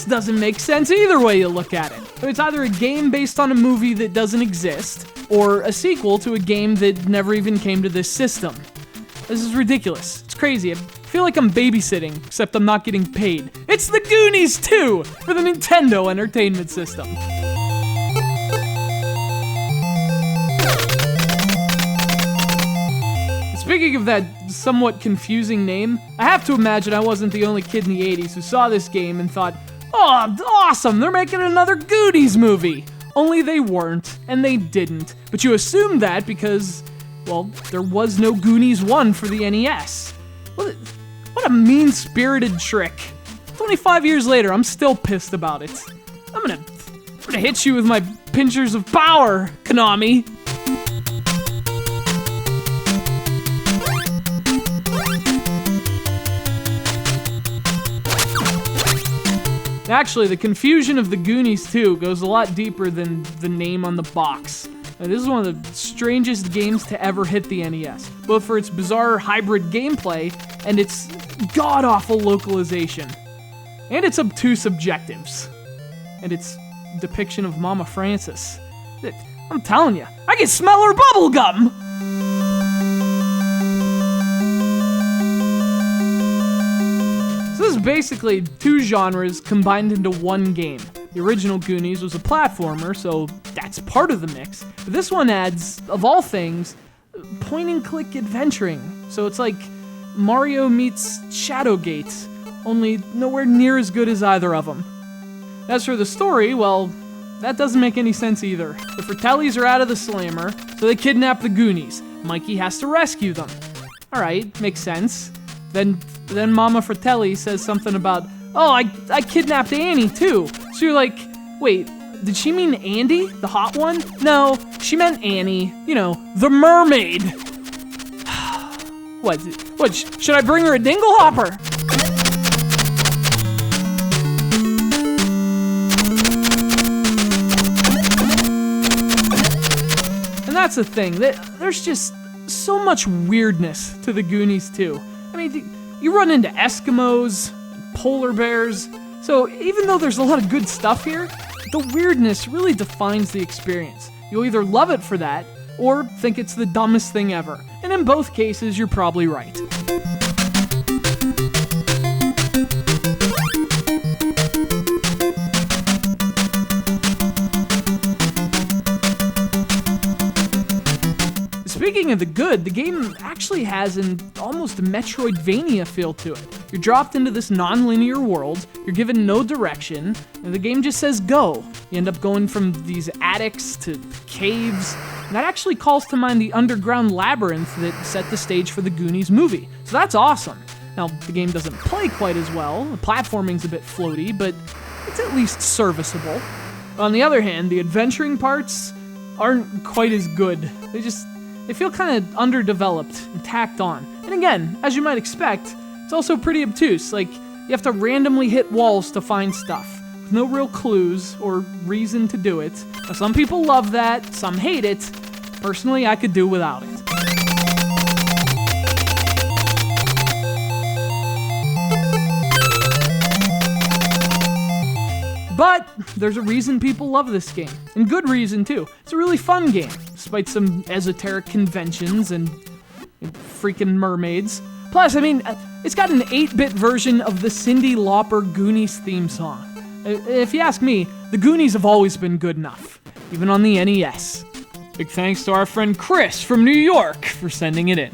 doesn't make sense either way you look at it. It's either a game based on a movie that doesn't exist, or a sequel to a game that never even came to this system. This is ridiculous. It's crazy. I feel like I'm babysitting, except I'm not getting paid. It's the Goonies II for the Nintendo Entertainment System. Speaking of that somewhat confusing name, I have to imagine I wasn't the only kid in the 80s who saw this game and thought, oh, awesome, they're making another Goonies movie. Only they weren't, and they didn't. But you assumed that because, well, there was no Goonies 1 for the NES. What a mean-spirited trick. 25 years later, I'm still pissed about it. I'm gonna hit you with my pinchers of power, Konami. Actually, the confusion of the Goonies 2 goes a lot deeper than the name on the box. This is one of the strangest games to ever hit the NES, both for its bizarre hybrid gameplay and its god-awful localization, and its obtuse objectives, and its depiction of Mama Francis. I'm telling you, I can smell her bubblegum! This is basically two genres combined into one game. The original Goonies was a platformer, so that's part of the mix. But this one adds, of all things, point-and-click adventuring. So it's like Mario meets Shadowgate, only nowhere near as good as either of them. As for the story, well, that doesn't make any sense either. The Fratellis are out of the slammer, so they kidnap the Goonies. Mikey has to rescue them. Alright, makes sense. Then Mama Fratelli says something about, oh, I kidnapped Annie too. So you're like, wait, did she mean Andy, the hot one? No, she meant Annie, you know, the mermaid. What, should I bring her a dingle hopper? And that's the thing, there's just so much weirdness to the Goonies too. I mean, you run into Eskimos, polar bears, so even though there's a lot of good stuff here, the weirdness really defines the experience. You'll either love it for that, or think it's the dumbest thing ever. And in both cases, you're probably right. Speaking of the good, the game actually has an almost Metroidvania feel to it. You're dropped into this non-linear world, you're given no direction, and the game just says go. You end up going from these attics to caves, and that actually calls to mind the underground labyrinth that set the stage for the Goonies movie. So that's awesome. Now, the game doesn't play quite as well, the platforming's a bit floaty, but it's at least serviceable. On the other hand, the adventuring parts aren't quite as good. They feel kind of underdeveloped and tacked on. And again, as you might expect, it's also pretty obtuse. Like, you have to randomly hit walls to find stuff, with no real clues or reason to do it. Now, some people love that, some hate it. Personally, I could do without it. But there's a reason people love this game, and good reason too. It's a really fun game, despite some esoteric conventions and freaking mermaids. Plus, I mean, it's got an 8-bit version of the Cyndi Lauper Goonies theme song. If you ask me, the Goonies have always been good enough, even on the NES. Big thanks to our friend Chris from New York for sending it in.